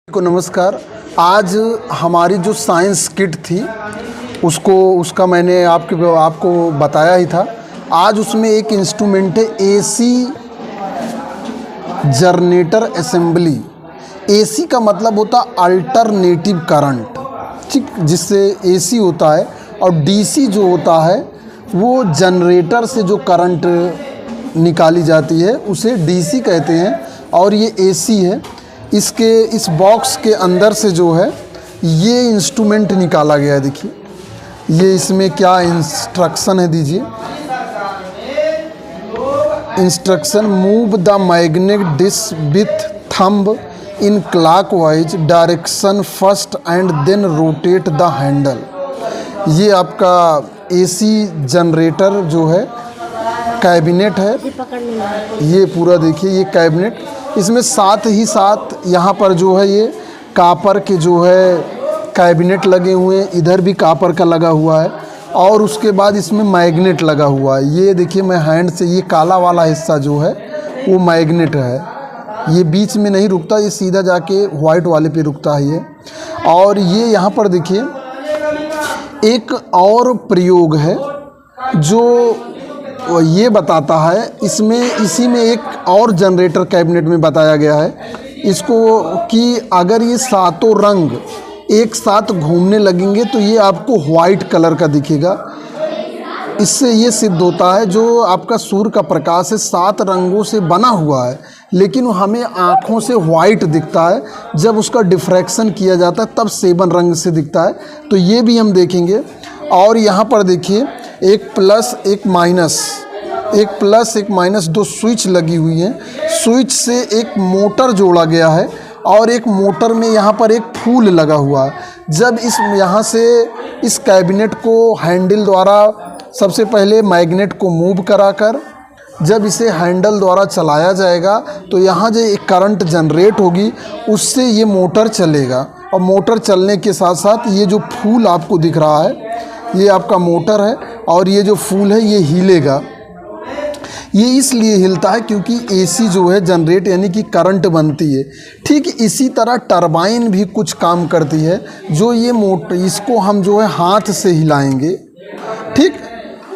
को नमस्कार। आज हमारी जो साइंस किट थी उसका मैंने आपको बताया ही था। आज उसमें एक इंस्ट्रूमेंट है एसी जनरेटर असेंबली। एसी का मतलब होता अल्टरनेटिव करंट, ठीक, जिससे एसी होता है। और डीसी जो होता है वो जनरेटर से जो करंट निकाली जाती है उसे डीसी कहते हैं। और ये एसी है। इस बॉक्स के अंदर से जो है ये इंस्ट्रूमेंट निकाला गया है। देखिए ये इसमें क्या इंस्ट्रक्शन है, दीजिए। Instruction: move the magnet disc with thumb in clockwise direction first and then rotate the handle. ये आपका एसी जनरेटर जो है कैबिनेट है। ये पूरा देखिए, ये कैबिनेट, इसमें साथ ही साथ यहाँ पर जो है ये कापर के जो है कैबिनेट लगे हुए हैं। इधर भी कापर का लगा हुआ है और उसके बाद इसमें मैग्नेट लगा हुआ है। ये देखिए मैं हैंड से, ये काला वाला हिस्सा जो है वो मैग्नेट है। ये बीच में नहीं रुकता, ये सीधा जाके वाइट वाले पे रुकता है ये। और ये यहाँ पर देखिए एक और प्रयोग है जो ये बताता है, इसी में एक और जनरेटर कैबिनेट में बताया गया है इसको कि अगर ये सातों रंग एक साथ घूमने लगेंगे तो ये आपको वाइट कलर का दिखेगा। इससे ये सिद्ध होता है जो आपका सूर्य का प्रकाश है 7 रंगों से बना हुआ है, लेकिन हमें आँखों से वाइट दिखता है। जब उसका डिफ्रैक्शन किया जाता है तब 7 रंग से दिखता है। तो ये भी हम देखेंगे। और यहाँ पर देखिए एक प्लस एक माइनस 2 स्विच लगी हुई हैं। स्विच से एक मोटर जोड़ा गया है और एक मोटर में यहाँ पर एक फूल लगा हुआ है। जब यहाँ से इस कैबिनेट को हैंडल द्वारा सबसे पहले मैग्नेट को मूव कराकर जब इसे हैंडल द्वारा चलाया जाएगा तो यहाँ जो एक करंट जनरेट होगी उससे ये मोटर चलेगा। और मोटर चलने के साथ साथ ये जो फूल आपको दिख रहा है ये आपका मोटर है और ये जो फूल है ये हिलेगा। ये इसलिए हिलता है क्योंकि एसी जो है जनरेट यानी कि करंट बनती है। ठीक इसी तरह टरबाइन भी कुछ काम करती है जो ये मोटर, इसको हम जो है हाथ से हिलाएंगे, ठीक।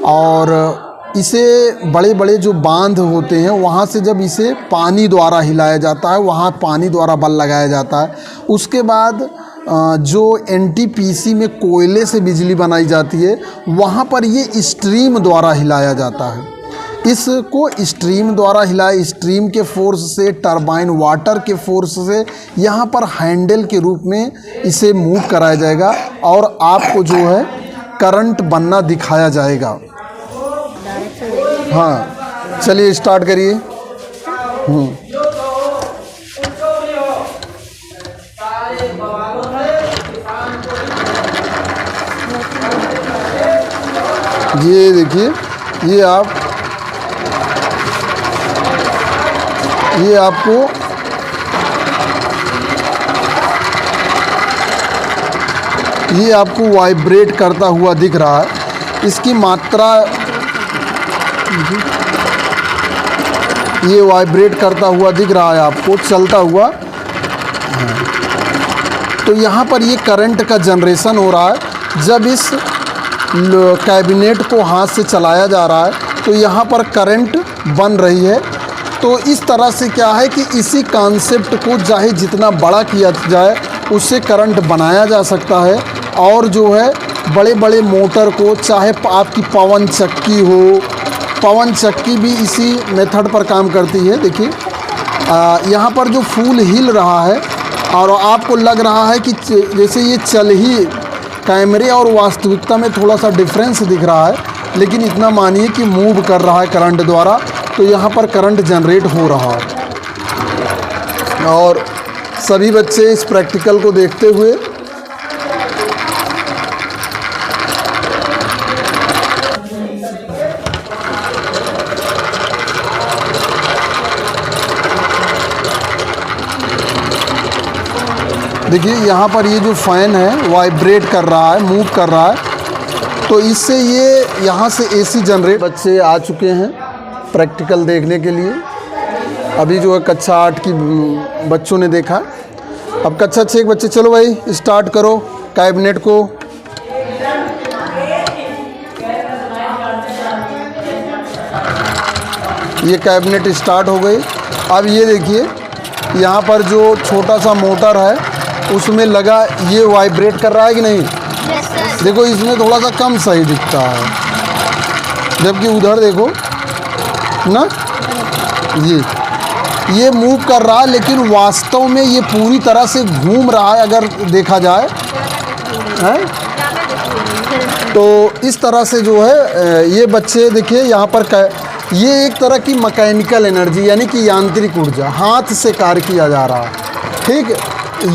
और इसे बड़े बड़े जो बांध होते हैं वहाँ से जब इसे पानी द्वारा हिलाया जाता है, वहाँ पानी द्वारा बल लगाया जाता है। उसके बाद जो एनटीपीसी में कोयले से बिजली बनाई जाती है वहाँ पर ये स्ट्रीम द्वारा हिलाया जाता है। इसको स्ट्रीम द्वारा हिलाए, स्ट्रीम के फोर्स से, टरबाइन वाटर के फोर्स से यहाँ पर हैंडल के रूप में इसे मूव कराया जाएगा और आपको जो है करंट बनना दिखाया जाएगा। हाँ चलिए स्टार्ट करिए। ये देखिए ये आपको वाइब्रेट करता हुआ दिख रहा है। इसकी मात्रा, ये वाइब्रेट करता हुआ दिख रहा है आपको, चलता हुआ। तो यहाँ पर ये करंट का जनरेशन हो रहा है। जब इस कैबिनेट को हाथ से चलाया जा रहा है तो यहाँ पर करंट बन रही है। तो इस तरह से क्या है कि इसी कॉन्सेप्ट को चाहे जितना बड़ा किया जाए उससे करंट बनाया जा सकता है। और जो है बड़े बड़े मोटर को, चाहे आपकी पवन चक्की हो, पवन चक्की भी इसी मेथड पर काम करती है। देखिए यहाँ पर जो फूल हिल रहा है और आपको लग रहा है कि जैसे ये चल ही, कैमरे और वास्तविकता में थोड़ा सा डिफरेंस दिख रहा है, लेकिन इतना मानिए कि मूव कर रहा है करंट द्वारा। तो यहाँ पर करंट जनरेट हो रहा है। और सभी बच्चे इस प्रैक्टिकल को देखते हुए देखिए यहाँ पर ये जो फ़ैन है वाइब्रेट कर रहा है, मूव कर रहा है। तो इससे ये यहाँ से एसी जनरेट। बच्चे आ चुके हैं प्रैक्टिकल देखने के लिए। अभी जो है कक्षा 8 की बच्चों ने देखा। अब कक्षा 6 के बच्चे चलो भाई स्टार्ट करो कैबिनेट को। ये कैबिनेट स्टार्ट हो गई। अब ये देखिए यहाँ पर जो छोटा सा मोटर है उसमें लगा, ये वाइब्रेट कर रहा है कि नहीं? देखो इसमें थोड़ा सा कम सही दिखता है, जबकि उधर देखो ना ये मूव कर रहा है, लेकिन वास्तव में ये पूरी तरह से घूम रहा है अगर देखा जाए है। तो इस तरह से जो है ये बच्चे देखिए यहाँ पर ये एक तरह की मैकेनिकल एनर्जी यानी कि यांत्रिक ऊर्जा, हाथ से कार्य किया जा रहा है। ठीक,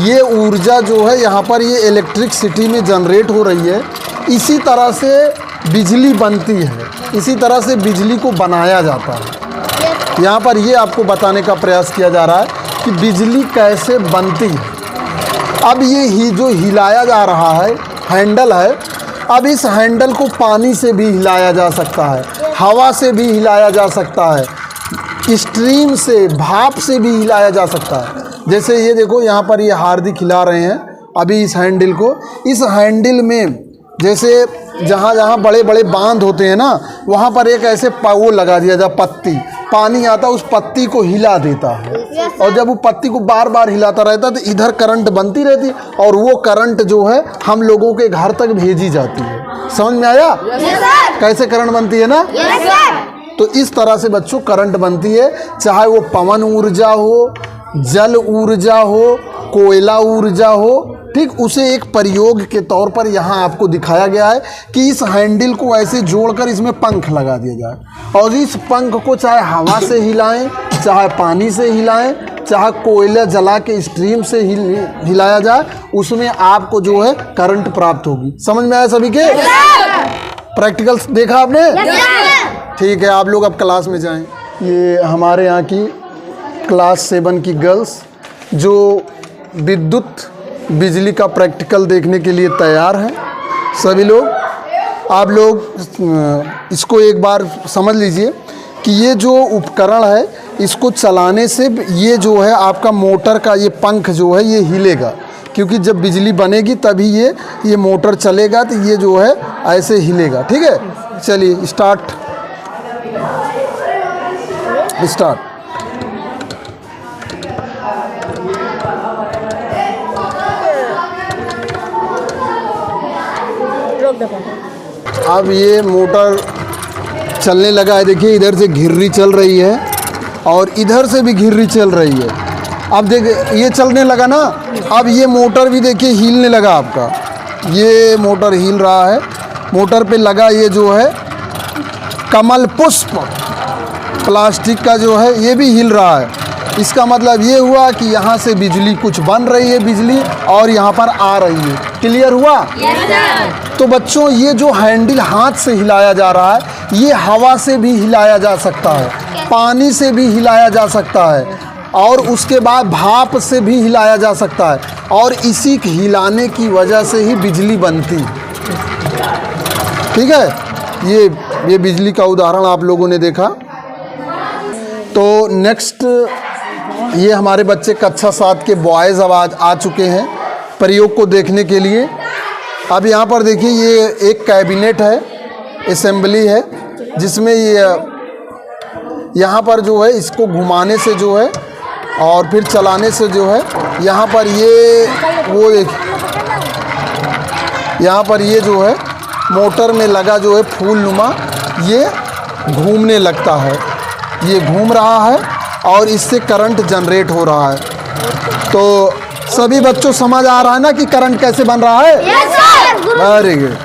ये ऊर्जा जो है यहाँ पर ये इलेक्ट्रिसिटी में जनरेट हो रही है। इसी तरह से बिजली बनती है, इसी तरह से बिजली को बनाया जाता है। यहाँ पर ये आपको बताने का प्रयास किया जा रहा है कि बिजली कैसे बनती है। अब ये जो हिलाया जा रहा है हैंडल है, अब इस हैंडल को पानी से भी हिलाया जा सकता है, हवा से भी हिलाया जा सकता है, स्ट्रीम से, भाप से भी हिलाया जा सकता है। जैसे ये देखो यहाँ पर ये हार्दिक हिला रहे हैं अभी इस हैंडल को। इस हैंडल में जैसे जहाँ जहाँ बड़े बड़े बांध होते हैं ना, वहाँ पर एक ऐसे वो लगा दिया जाए, पत्ती, पानी आता उस पत्ती को हिला देता है, और जब वो पत्ती को बार बार हिलाता रहता है तो इधर करंट बनती रहती है, और वो करंट जो है हम लोगों के घर तक भेजी जाती है। समझ में आया? कैसे करंट बनती है ना? तो इस तरह से बच्चों करंट बनती है, चाहे वो पवन ऊर्जा हो, जल ऊर्जा हो, कोयला ऊर्जा हो। ठीक, उसे एक प्रयोग के तौर पर यहाँ आपको दिखाया गया है कि इस हैंडल को ऐसे जोड़कर इसमें पंख लगा दिया जाए, और इस पंख को चाहे हवा से हिलाएं, चाहे पानी से हिलाएं, चाहे कोयला जला के स्ट्रीम से हिलाया जाए, उसमें आपको जो है करंट प्राप्त होगी। समझ में आया सभी के? प्रैक्टिकल्स देखा आपने? ठीक है, आप लोग अब क्लास में जाएं। ये हमारे यहाँ की क्लास 7 की गर्ल्स जो विद्युत बिजली का प्रैक्टिकल देखने के लिए तैयार हैं। सभी लोग, आप लोग इसको एक बार समझ लीजिए कि ये जो उपकरण है इसको चलाने से ये जो है आपका मोटर का ये पंख जो है ये हिलेगा, क्योंकि जब बिजली बनेगी तभी ये मोटर चलेगा, तो ये जो है ऐसे हिलेगा। ठीक है, चलिए स्टार्ट। अब ये मोटर चलने लगा है, देखिए इधर से घिर्री चल रही है और इधर से भी घिर्री चल रही है। अब देखिए ये चलने लगा ना, अब ये मोटर भी देखिए हिलने लगा आपका, ये मोटर हिल रहा है। मोटर पे लगा ये जो है कमल पुष्प प्लास्टिक का जो है ये भी हिल रहा है। इसका मतलब ये हुआ कि यहाँ से बिजली कुछ बन रही है, बिजली और यहाँ पर आ रही है। क्लियर हुआ? तो बच्चों ये जो हैंडल हाथ से हिलाया जा रहा है ये हवा से भी हिलाया जा सकता है, पानी से भी हिलाया जा सकता है, और उसके बाद भाप से भी हिलाया जा सकता है, और इसी हिलाने की वजह से ही बिजली बनती है। ठीक है, ये बिजली का उदाहरण आप लोगों ने देखा। तो नेक्स्ट ये हमारे बच्चे कक्षा 7 के बॉयज़ अब आ चुके हैं प्रयोग को देखने के लिए। अब यहाँ पर देखिए ये एक कैबिनेट है, असेंबली है, जिसमें ये यहाँ पर जो है इसको घुमाने से जो है और फिर चलाने से जो है यहाँ पर ये वो देखिए यहाँ पर ये जो है मोटर में लगा जो है फूल नुमा ये घूमने लगता है, ये घूम रहा है और इससे करंट जनरेट हो रहा है। तो सभी बच्चों समझ आ रहा है ना कि करंट कैसे बन रहा है? वेरी गुड,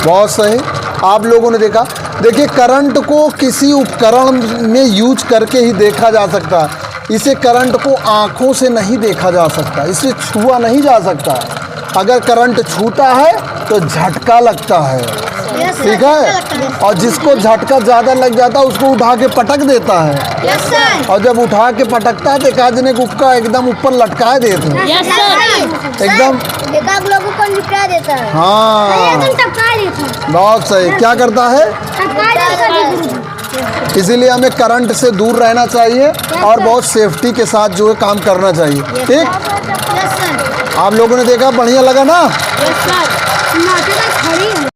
बहुत सही। आप लोगों ने देखा, देखिए करंट को किसी उपकरण में यूज करके ही देखा जा सकता है। इसे करंट को आँखों से नहीं देखा जा सकता, इसे छुआ नहीं जा सकता। अगर करंट छूता है तो झटका लगता है, ठीक है, और जिसको झटका ज़्यादा लग जाता है उसको उठा के पटक देता है, और जब उठा के पटकता है तो एक आदमी को उसका एकदम ऊपर लटका देते हैं, एकदम लोगों को लिपटा देता है। हाँ, बहुत सही। क्या करता है? इसीलिए हमें करंट से दूर रहना चाहिए और बहुत सेफ्टी के साथ जो है काम करना चाहिए। ठीक, यस सर। आप लोगों ने देखा, बढ़िया लगा ना? Yes sir.